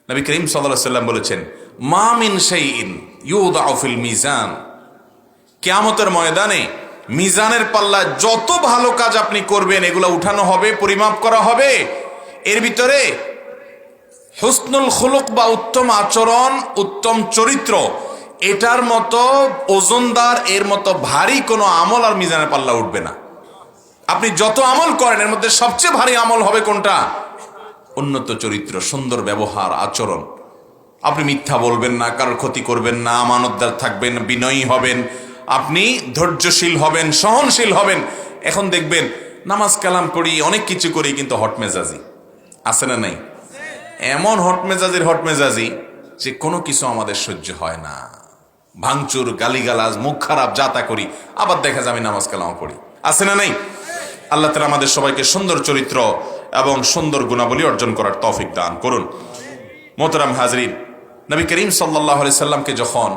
নবী করিম সাল্লাল্লাহু আলাইহি ওয়াসাল্লাম বলেছেন, মা মিন শাইইন ইউদাউ ফিল মিজান, কিয়ামতের ময়দানে মিজানের পাল্লায় যত ভালো কাজ আপনি করবেন এগুলো উঠানো হবে, পরিমাপ করা হবে। এর ভিতরে হুসনুল খুলুক বা উত্তম আচরণ, উত্তম চরিত্র, এটার মতো ওজনদার, এর মতো ভারী কোনো আমল আর মিজানের পাল্লা উঠবে না। আপনি যত আমল করেন এর মধ্যে সবচেয়ে ভারী আমল হবে কোনটা? উন্নত চরিত্র, সুন্দর ব্যবহার, আচরণ। আপনি মিথ্যা বলবেন না, কারোর ক্ষতি করবেন না, আমানতদার থাকবেন, বিনয়ী হবেন, আপনি ধৈর্যশীল হবেন, সহনশীল হবেন। এখন দেখবেন নামাজ কালাম পড়ি, অনেক কিছু করি, কিন্তু হটমেজাজি আছে না নাই? এমন হটমেজাজি যে কোনো কিছু আমাদের সহ্য হয় না। ভাঙচুর, গালিগালাজ, মুখ খারাপ, যাতা করি, আবার দেখা যায় আমি নামাজ কালাম পড়ি, আছে না নাই? আল্লাহ তাআলা আমাদের সবাইকে সুন্দর চরিত্র এবং সুন্দর গুণাবলী অর্জন করার তৌফিক দান করুন। মোহতারাম হাজরিন, নবী করিম সাল্লাল্লাহু আলাইহি সাল্লামকে যখন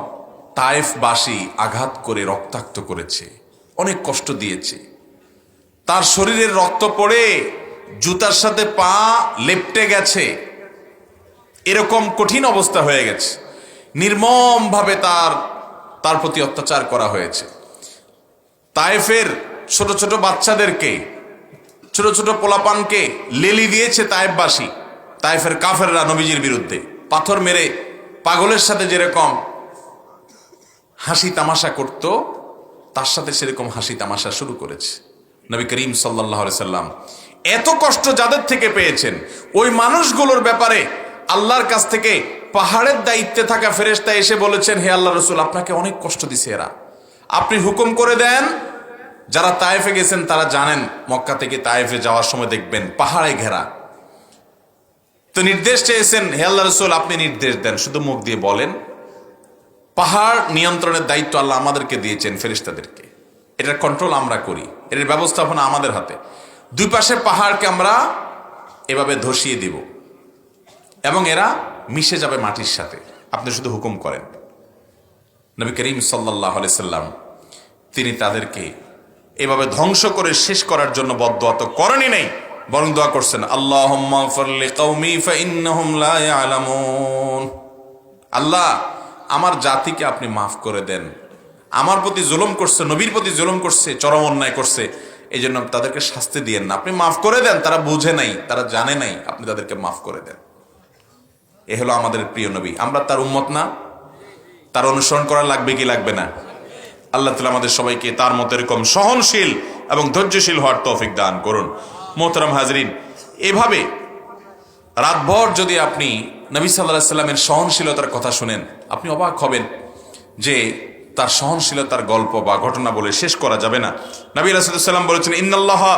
তায়েফবাসী আঘাত করে রক্তাক্ত করেছে, অনেক কষ্ট দিয়েছে, তার শরীরের রক্ত পড়ে জুতার সাথে পা লেপ্টে গেছে, এরকম কঠিন অবস্থা হয়ে গেছে, নির্মমভাবে তার প্রতি অত্যাচার করা হয়েছে। তায়েফের ছোট ছোট বাচ্চাদেরকে, ছোট ছোট পোলাপানকে লেলি দিয়েছে তায়েফবাসী, তায়েফের কাফেররা নবীজির বিরুদ্ধে পাথর মেরে পাগলের সাথে যেরকম হাসি তামাশা করত, তার সাথে সেরকম হাসি তামাশা শুরু করেছে। নবী করিম সাল্লাল্লাহু আলাইহি সাল্লাম এত কষ্ট যাদের থেকে পেয়েছেন, ওই মানুষগুলোর ব্যাপারে আল্লাহর কাছ থেকে পাহাড়ের দায়িত্বে থাকা ফেরেশতা এসে বলেছেন, হে আল্লাহ রাসূল, আপনাকে অনেক কষ্ট দিছে এরা, আপনি হুকুম করে দেন। যারা তায়েফে গেছেন তারা জানেন, মক্কা থেকে তায়েফে যাওয়ার সময় দেখবেন পাহাড়ে ঘেরা। তো নির্দেশ চেয়েছেন, হে আল্লাহ রাসূল, আপনি নির্দেশ দেন, শুধু মুখ দিয়ে বলেন। পাহাড় নিয়ন্ত্রণের দায়িত্ব আল্লাহ আমাদেরকে দিয়েছেন, ফেরেশতাদেরকে। এটার কন্ট্রোল আমরা করি, এর ব্যবস্থাপনা আমাদের হাতে। দুই পাশে পাহাড়কে আমরা এভাবে ধসিয়ে দিব এবং এরা মিশে যাবে মাটির সাথে, আপনি শুধু হুকুম করেন। নবী করিম সাল্লাল্লাহু আলাইহি সাল্লাম তিনি তাদেরকে এভাবে ধ্বংস করে শেষ করার জন্য বদদোয়া তো করেনই নাই, বরং দোয়া করছেন, আল্লাহুম্মা গফির লিকাওমি ফাইন্নাহুম লা ইয়ালামুন। আল্লাহ, আমার জাতিকে আপনি মাফ করে দেন, আমার প্রতি জুলুম করছে, নবীর প্রতি জুলুম করছে, চরম অন্যায় করছে, এই জন্য তাদেরকে শাস্তি দিয়েন না, আপনি মাফ করে দেন। তারা বুঝে নাই, তারা জানে নাই, আপনি তাদেরকে মাফ করে দেন। এ হলো আমাদের প্রিয় নবী, আমরা তার উম্মত না? তার অনুসরণ করা লাগবে কি লাগবে না? আল্লাহ তাআলা আমাদের সবাইকে তার মতো এরকম সহনশীল এবং ধৈর্যশীল হওয়ার তৌফিক দান করুন। মোহতারাম হাজরিন, এভাবে রাতভর যদি আপনি নবী সাল্লাল্লাহু আলাইহি সাল্লামের সহনশীলতার কথা শুনেন, আপনি অবাক হবেন যে তার সহনশীলতার গল্প বা ঘটনা বলে শেষ করা যাবে না। নবী রাসূলুল্লাহ সাল্লাল্লাহু আলাইহি ওয়াসাল্লাম বলেছেন, ইন্নাল্লাহা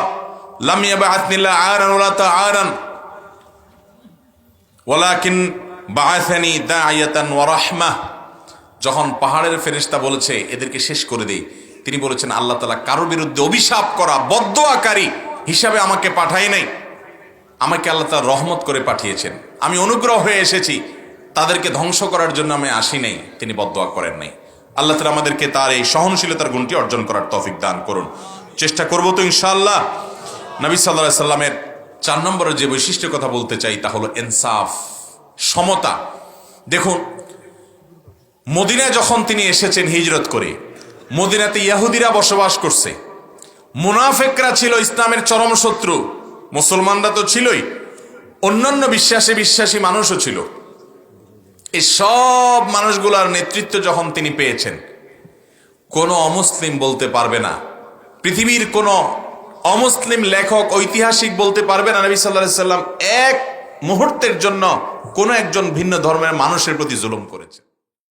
লাম ইয়াবআথনি লা আরান ওয়ালা তাআরান ওয়ালাকিন বাআসানি দাইয়াতান ওয়া রাহমাহ। যখন পাহাড়ের ফেরেশতা বলেছে এদেরকে শেষ করে দেই, তিনি বলেছেন, আল্লাহ তাআলা কারোর বিরুদ্ধে অভিশাপ করা বদদোয়াকারী হিসাবে আমাকে পাঠায় নাই, আমাকে আল্লাহ তাআলা রহমত করে পাঠিয়েছেন। আমি অনুগ্রহ হয়ে এসেছি, তাদেরকে ধ্বংস করার জন্য আমি আসি নাই, তিনি বদদোয়া করেন নাই। আল্লাহ তাআলা আমাদেরকে তার এই সহনশীলতার গুণটি অর্জন করার তৌফিক দান করুন। চেষ্টা করব তো ইনশাআল্লাহ। নবী সাল্লাল্লাহু আলাইহি সাল্লামের 4 নম্বরের যে বৈশিষ্ট্যের কথা বলতে চাই তা হলো ইনসাফ, সমতা। দেখুন, মদিনায় যখন তিনি এসেছেন হিজরত করে, মদিনাতে ইহুদিরা বসবাস করছে, মুনাফিকরা ছিল ইসলামের চরম শত্রু, মুসলমানরা তো ছিলই, অন্যান্য বিশ্বাসী মানুষও ছিল। এই সব মানুষগুলার নেতৃত্ব যখন তিনি পেয়েছেন, কোনো অমুসলিম বলতে পারবে না, পৃথিবীর কোনো অমুসলিম লেখক, ঐতিহাসিক বলতে পারবে না নবী সাল্লাল্লাহু আলাইহি সাল্লাম এক মুহূর্তের জন্য কোনো একজন ভিন্ন ধর্মের মানুষের প্রতি জুলুম করেছে।